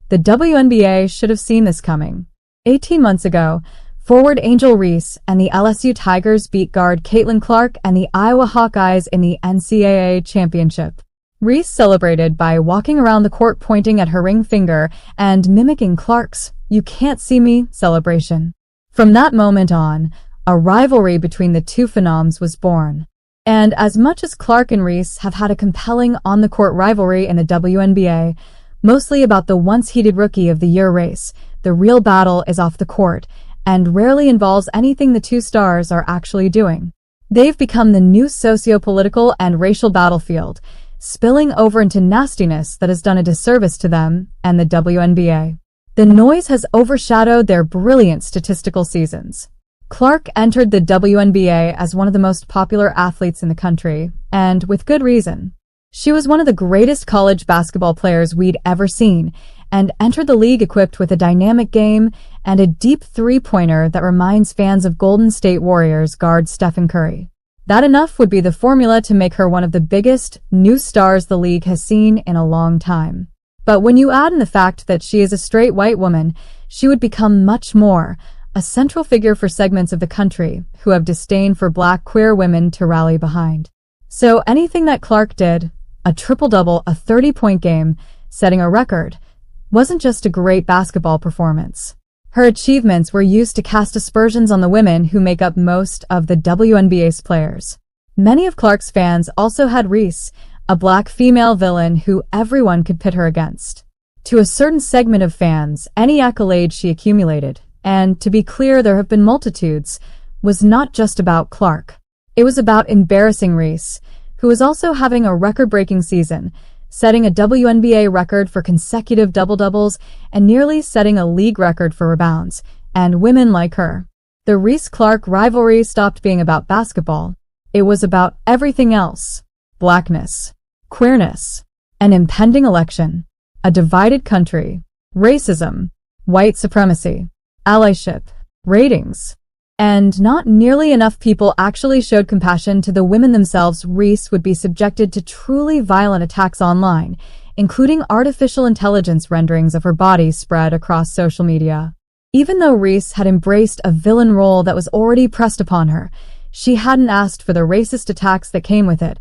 The WNBA should have seen this coming. 18 months ago, forward Angel Reese and the LSU Tigers beat guard Caitlin Clark and the Iowa Hawkeyes in the NCAA championship. Reese celebrated by walking around the court pointing at her ring finger and mimicking Clark's "you can't see me" celebration. From that moment on, a rivalry between the two phenoms was born. And as much as Clark and Reese have had a compelling on-the-court rivalry in the WNBA, mostly about the once-heated Rookie of the Year race, the real battle is off the court, and rarely involves anything the two stars are actually doing. They've become the new socio-political and racial battlefield, spilling over into nastiness that has done a disservice to them and the WNBA. The noise has overshadowed their brilliant statistical seasons. Clark entered the WNBA as one of the most popular athletes in the country, and with good reason. She was one of the greatest college basketball players we'd ever seen, and entered the league equipped with a dynamic game and a deep three-pointer that reminds fans of Golden State Warriors guard Stephen Curry. That enough would be the formula to make her one of the biggest new stars the league has seen in a long time. But when you add in the fact that she is a straight white woman, she would become much more, a central figure for segments of the country who have disdain for black queer women to rally behind. So anything that Clark did, a triple-double, a 30-point game, setting a record, wasn't just a great basketball performance. Her achievements were used to cast aspersions on the women who make up most of the WNBA's players. Many of Clark's fans also had Reese, a black female villain who everyone could pit her against. To a certain segment of fans, any accolade she accumulated, and to be clear there have been multitudes, was not just about Clark. It was about embarrassing Reese, who was also having a record-breaking season, setting a WNBA record for consecutive double-doubles and nearly setting a league record for rebounds, and women like her. The Reese-Clark rivalry stopped being about basketball. It was about everything else: blackness, queerness, an impending election, a divided country, racism, white supremacy, allyship, ratings. And not nearly enough people actually showed compassion to the women themselves. Reese would be subjected to truly violent attacks online, including artificial intelligence renderings of her body spread across social media. Even though Reese had embraced a villain role that was already pressed upon her, she hadn't asked for the racist attacks that came with it,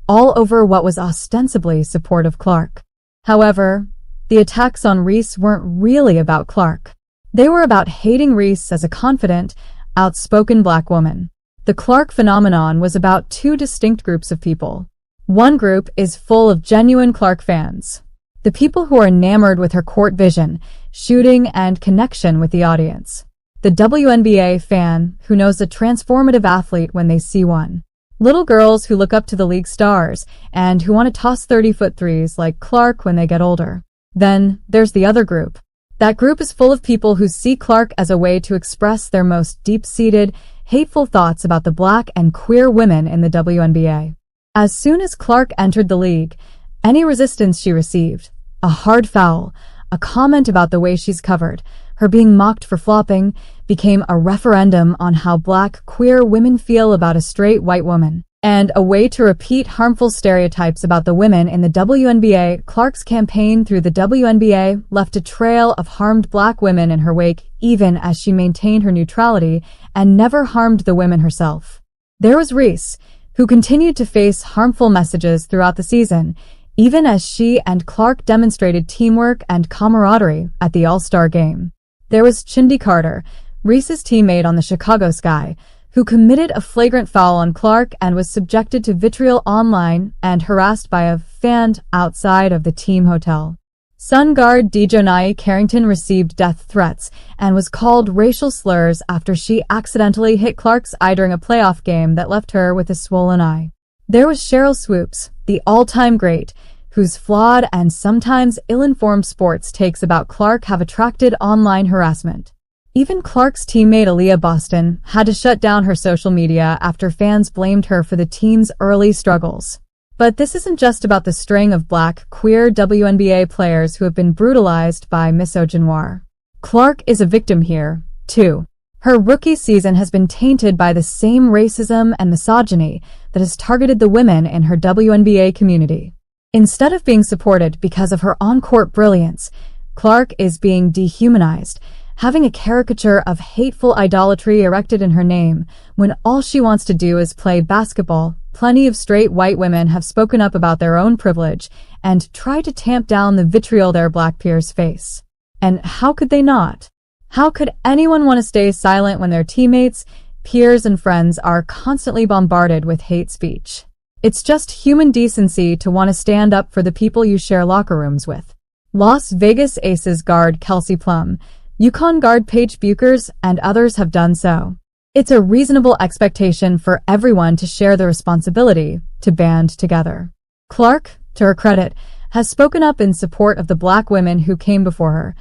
all over what was ostensibly support of Clark. However, the attacks on Reese weren't really about Clark. They were about hating Reese as a confident, outspoken black woman. The Clark phenomenon was about two distinct groups of people. One group is full of genuine Clark fans, the people who are enamored with her court vision, shooting, and connection with the audience. The WNBA fan who knows a transformative athlete when they see one. Little girls who look up to the league stars and who want to toss 30-foot threes like Clark when they get older. Then there's the other group. That group is full of people who see Clark as a way to express their most deep-seated, hateful thoughts about the black and queer women in the WNBA. As soon as Clark entered the league, any resistance she received, a hard foul, a comment about the way she's covered, her being mocked for flopping, became a referendum on how black queer women feel about a straight white woman, and a way to repeat harmful stereotypes about the women in the WNBA. Clark's campaign through the WNBA left a trail of harmed black women in her wake, even as she maintained her neutrality and never harmed the women herself. There was Reese, who continued to face harmful messages throughout the season, even as she and Clark demonstrated teamwork and camaraderie at the All-Star game. There was Chindi Carter, Reese's teammate on the Chicago Sky, who committed a flagrant foul on Clark and was subjected to vitriol online and harassed by a fan outside of the team hotel. Sun guard Dejonai Carrington received death threats and was called racial slurs after she accidentally hit Clark's eye during a playoff game that left her with a swollen eye. There was Cheryl Swoops, the all-time great, whose flawed and sometimes ill-informed sports takes about Clark have attracted online harassment. Even Clark's teammate Aaliyah Boston had to shut down her social media after fans blamed her for the team's early struggles. But this isn't just about the string of black, queer WNBA players who have been brutalized by misogynoir. Clark is a victim here, too. Her rookie season has been tainted by the same racism and misogyny that has targeted the women in her WNBA community. Instead of being supported because of her on-court brilliance, Clark is being dehumanized, having a caricature of hateful idolatry erected in her name, when all she wants to do is play basketball. Plenty of straight white women have spoken up about their own privilege and tried to tamp down the vitriol their black peers face. And how could they not? How could anyone want to stay silent when their teammates, peers, and friends are constantly bombarded with hate speech? It's just human decency to want to stand up for the people you share locker rooms with. Las Vegas Aces guard Kelsey Plum, UConn guard Paige Buchers, and others have done so. It's a reasonable expectation for everyone to share the responsibility to band together. Clark, to her credit, has spoken up in support of the black women who came before her,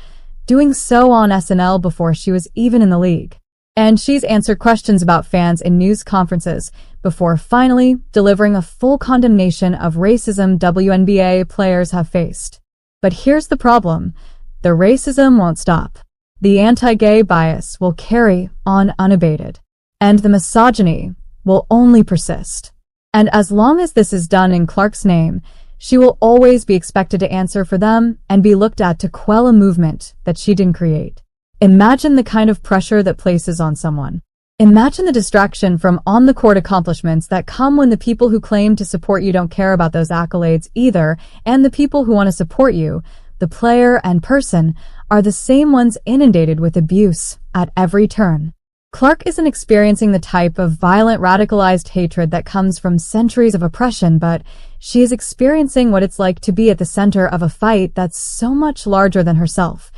doing so on SNL before she was even in the league. And she's answered questions about fans in news conferences before finally delivering a full condemnation of racism WNBA players have faced. But here's the problem. The racism won't stop. The anti-gay bias will carry on unabated. And the misogyny will only persist. And as long as this is done in Clark's name, she will always be expected to answer for them and be looked at to quell a movement that she didn't create. Imagine the kind of pressure that places on someone. Imagine the distraction from on-the-court accomplishments that come when the people who claim to support you don't care about those accolades either, and the people who want to support you, the player and person, are the same ones inundated with abuse at every turn. Clark isn't experiencing the type of violent radicalized hatred that comes from centuries of oppression, but she is experiencing what it's like to be at the center of a fight that's so much larger than herself.